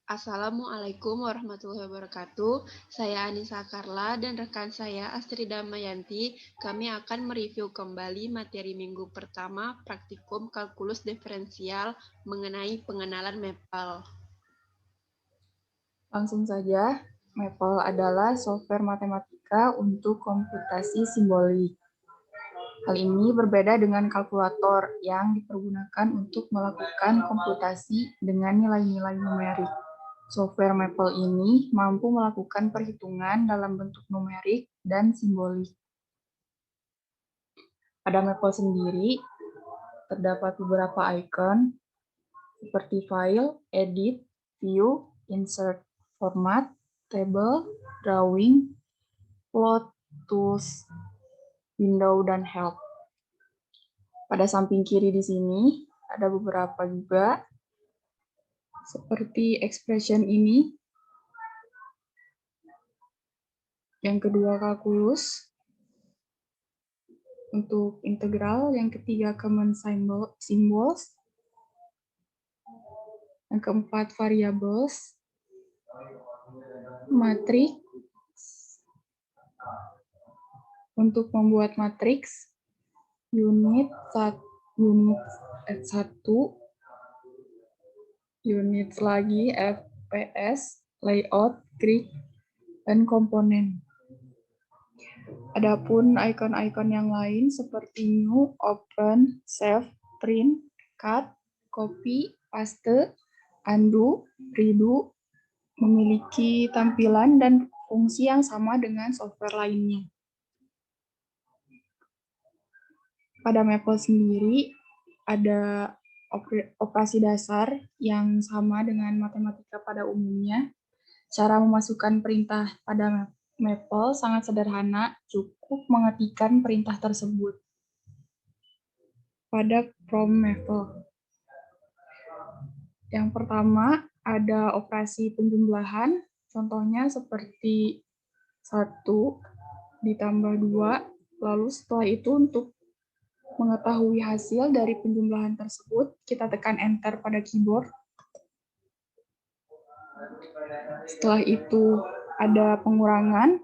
Assalamualaikum warahmatullahi wabarakatuh. Saya Anissa Karla dan rekan saya Astri Damayanti. Kami akan mereview kembali materi minggu pertama praktikum kalkulus diferensial mengenai pengenalan Maple. Langsung saja, Maple adalah software matematika untuk komputasi simbolik. Hal ini berbeda dengan kalkulator yang dipergunakan untuk melakukan komputasi dengan nilai-nilai numerik. Software Maple ini mampu melakukan perhitungan dalam bentuk numerik dan simbolik. Pada Maple sendiri, terdapat beberapa icon seperti file, edit, view, insert, format, table, drawing, plot, tools, window, dan help. Pada samping kiri di sini ada beberapa juga, seperti expression ini. Yang kedua kalkulus, untuk integral. Yang ketiga common symbols. Yang keempat variables, matrix. Untuk membuat matriks, unit 1, unit lagi FPS, layout, grid, dan komponen. Adapun icon-icon yang lain seperti new, open, save, print, cut, copy, paste, undo, redo memiliki tampilan dan fungsi yang sama dengan software lainnya. Pada Maple sendiri ada operasi dasar yang sama dengan matematika pada umumnya. Cara memasukkan perintah pada Maple sangat sederhana, cukup mengetikkan perintah tersebut pada prompt Maple. Yang pertama ada operasi penjumlahan, contohnya seperti 1 ditambah 2, lalu setelah itu untuk mengetahui hasil dari penjumlahan tersebut, kita tekan enter pada keyboard. Setelah itu ada pengurangan,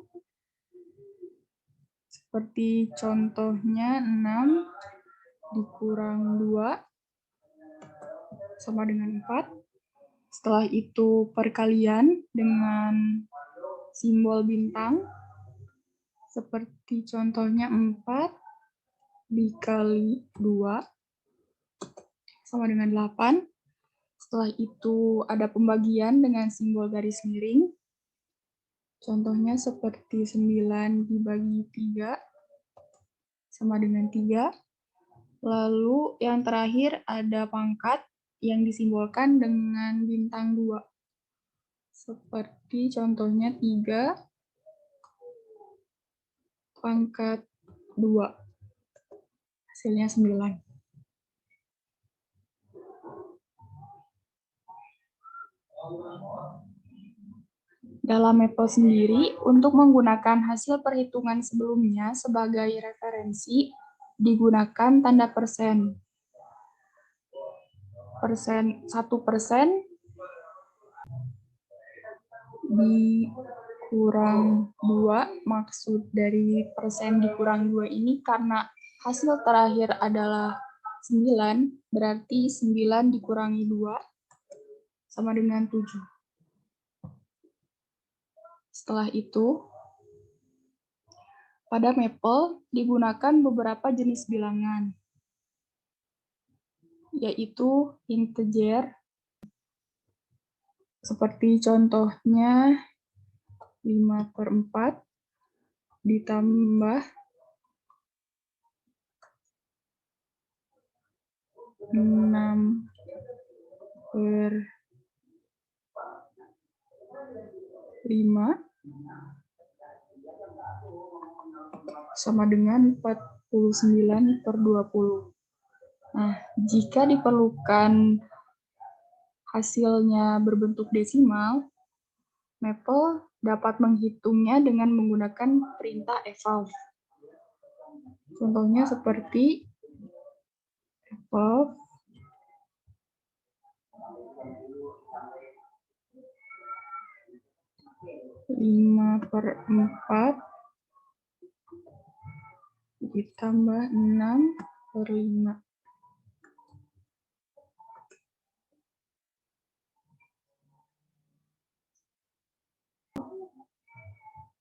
seperti contohnya 6 dikurang 2 sama dengan 4. Setelah itu perkalian dengan simbol bintang, seperti contohnya 4 dikali 2 sama dengan 8. Setelah itu ada pembagian dengan simbol garis miring. Contohnya seperti 9 dibagi 3 sama dengan 3. Lalu yang terakhir ada pangkat yang disimbolkan dengan bintang 2. Seperti contohnya 3 pangkat 2. Hasilnya 9. Dalam Maple sendiri, untuk menggunakan hasil perhitungan sebelumnya sebagai referensi, digunakan tanda persen. 1% dikurang 2, maksud dari persen dikurang 2 ini karena hasil terakhir adalah 9, berarti 9 dikurangi 2 sama dengan 7. Setelah itu, pada Maple digunakan beberapa jenis bilangan, yaitu integer, seperti contohnya 5/4 ditambah 6/5 sama dengan 49/20. Nah, jika diperlukan hasilnya berbentuk desimal, Maple dapat menghitungnya dengan menggunakan perintah evolve. Contohnya seperti evolve 5/4 ditambah 6/5.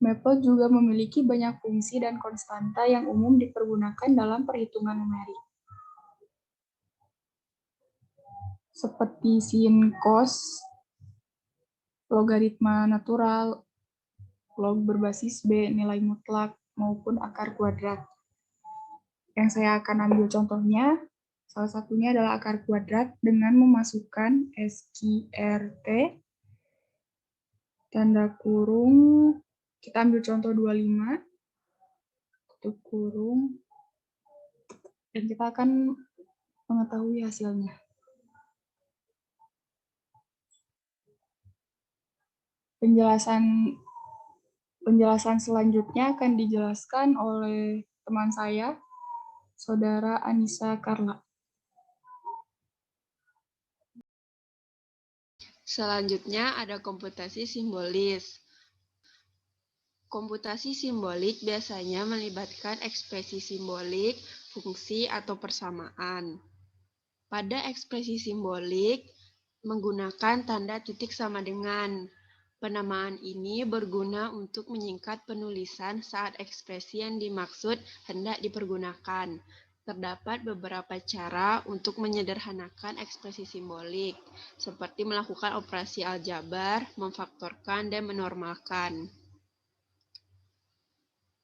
Maple juga memiliki banyak fungsi dan konstanta yang umum dipergunakan dalam perhitungan numerik. Seperti sin, cos, logaritma natural, log berbasis B, nilai mutlak, maupun akar kuadrat. Yang saya akan ambil contohnya, salah satunya adalah akar kuadrat dengan memasukkan SQRT, tanda kurung, kita ambil contoh 25, tutup kurung, dan kita akan mengetahui hasilnya. Penjelasan selanjutnya akan dijelaskan oleh teman saya, Saudara Anissa Carla. Selanjutnya ada komputasi simbolis. Komputasi simbolik biasanya melibatkan ekspresi simbolik, fungsi, atau persamaan. Pada ekspresi simbolik, menggunakan tanda titik sama dengan. Penamaan ini berguna untuk menyingkat penulisan saat ekspresi yang dimaksud hendak dipergunakan. Terdapat beberapa cara untuk menyederhanakan ekspresi simbolik, seperti melakukan operasi aljabar, memfaktorkan, dan menormalkan.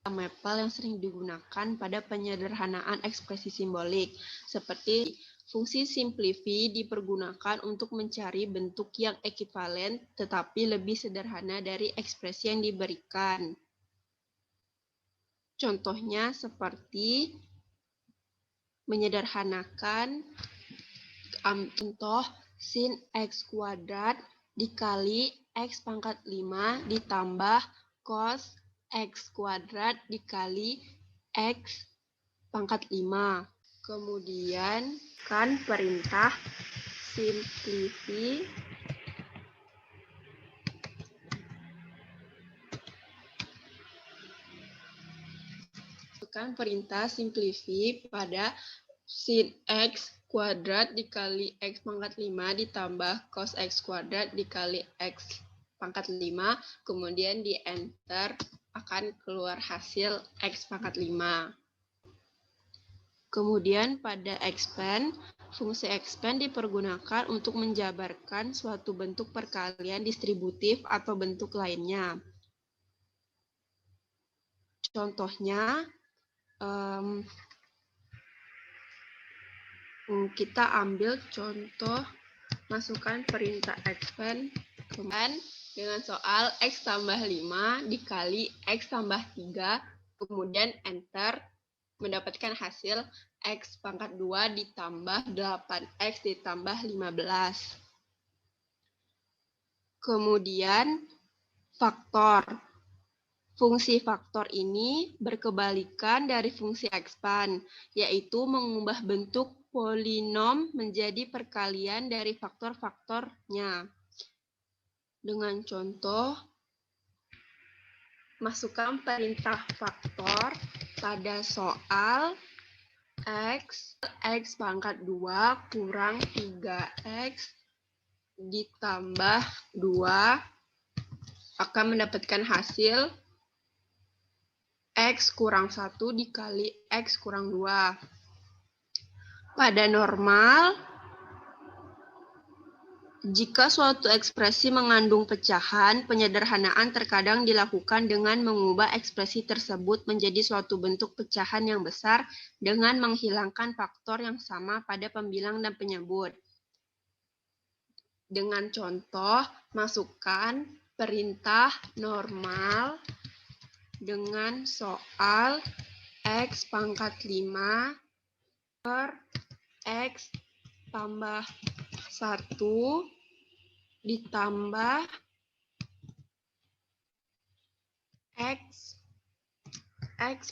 Maple yang sering digunakan pada penyederhanaan ekspresi simbolik, seperti fungsi simplify dipergunakan untuk mencari bentuk yang ekivalen tetapi lebih sederhana dari ekspresi yang diberikan. Contohnya seperti menyederhanakan contoh sin x kuadrat dikali x pangkat 5 ditambah cos x kuadrat dikali x pangkat 5. Kemudian kan perintah simplify pada sin x kuadrat dikali x pangkat 5 ditambah cos x kuadrat dikali x pangkat 5, kemudian di enter akan keluar hasil x pangkat 5. Kemudian pada expand, fungsi expand dipergunakan untuk menjabarkan suatu bentuk perkalian distributif atau bentuk lainnya. Contohnya, kita ambil contoh masukkan perintah expand dengan soal x tambah 5 dikali x tambah 3, kemudian enter, mendapatkan hasil x pangkat 2 ditambah 8x ditambah 15. Kemudian faktor. Fungsi faktor ini berkebalikan dari fungsi expand, yaitu mengubah bentuk polinom menjadi perkalian dari faktor-faktornya. Dengan contoh, masukkan perintah faktor pada soal x pangkat 2 kurang 3x ditambah 2 akan mendapatkan hasil x kurang 1 dikali x kurang 2. Pada normal, jika suatu ekspresi mengandung pecahan, penyederhanaan terkadang dilakukan dengan mengubah ekspresi tersebut menjadi suatu bentuk pecahan yang besar dengan menghilangkan faktor yang sama pada pembilang dan penyebut. Dengan contoh, masukkan perintah normal dengan soal x pangkat 5 per x tambah 1 ditambah x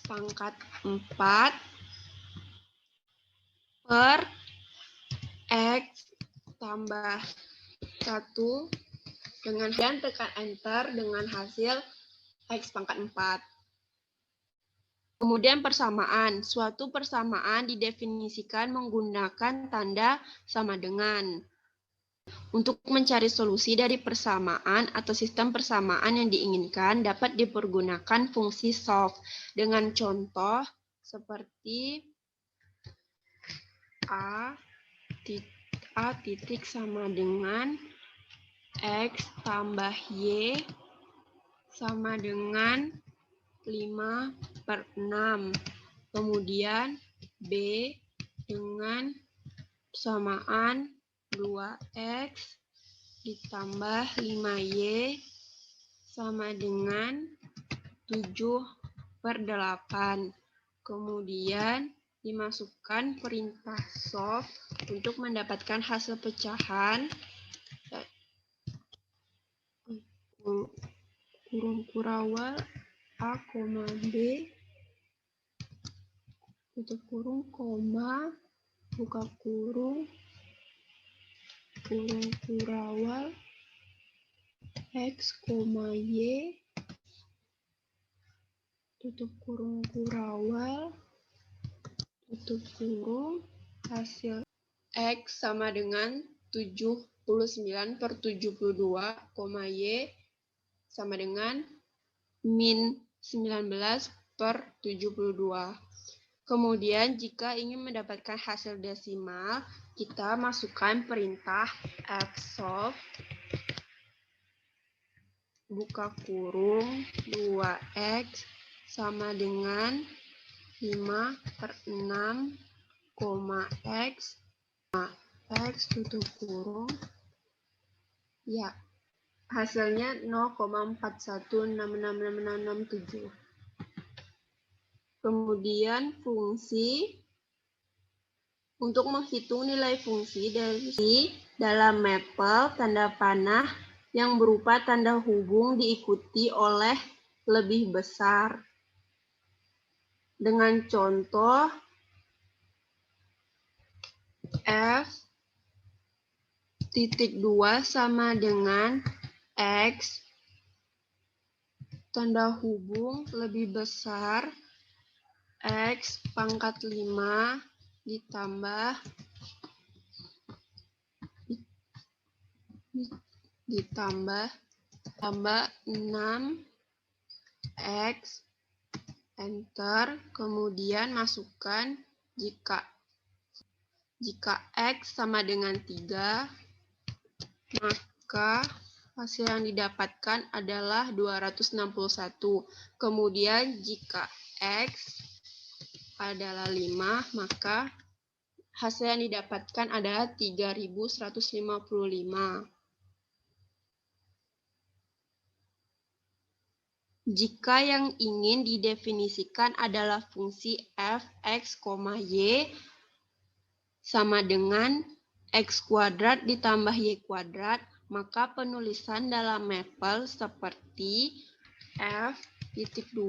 pangkat 4 per x tambah 1 Dengan dan tekan enter dengan hasil X pangkat 4. Kemudian persamaan. Suatu persamaan didefinisikan menggunakan tanda sama dengan. Untuk mencari solusi dari persamaan atau sistem persamaan yang diinginkan dapat dipergunakan fungsi solve dengan contoh seperti A titik sama dengan X tambah Y sama dengan 5/6. Kemudian B dengan persamaan 2X ditambah 5Y sama dengan 7/8. Kemudian dimasukkan perintah solve untuk mendapatkan hasil pecahan kurung kurawal A, B, tutup kurung, koma, buka kurung kurawal X, Y, tutup kurung kurawal, tutup kurung, hasil X sama dengan 79/72, Y sama dengan min 19/72. Kemudian jika ingin mendapatkan hasil desimal, kita masukkan perintah fsolve buka kurung 2X sama dengan 5/6, X, X tutup kurung. Ya, hasilnya 0,41666667. Kemudian fungsi untuk menghitung nilai fungsi dari dalam mapel tanda panah yang berupa tanda hubung diikuti oleh lebih besar. Dengan contoh F.2 sama dengan X tanda hubung lebih besar X pangkat 5 ditambah 6X enter, kemudian masukkan jika X sama dengan 3, maka hasil yang didapatkan adalah 261. Kemudian jika X adalah 5, maka hasil yang didapatkan adalah 3155. Jika yang ingin didefinisikan adalah fungsi f, x, y sama dengan x kuadrat ditambah y kuadrat, maka penulisan dalam mapel seperti F.2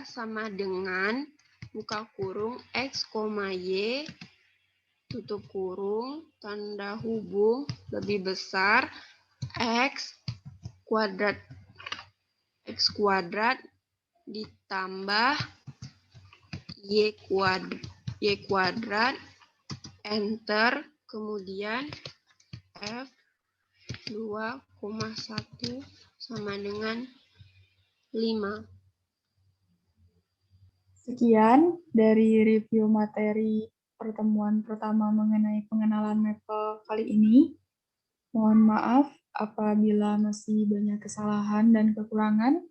sama dengan buka kurung X, Y, tutup kurung, tanda hubung lebih besar X kuadrat ditambah Y kuadrat, enter, kemudian F2,1 sama dengan 5. Sekian dari review materi pertemuan pertama mengenai pengenalan mapel kali ini. Mohon maaf apabila masih banyak kesalahan dan kekurangan.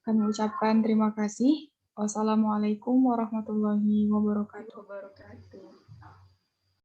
Kami ucapkan terima kasih. Wassalamualaikum warahmatullahi wabarakatuh.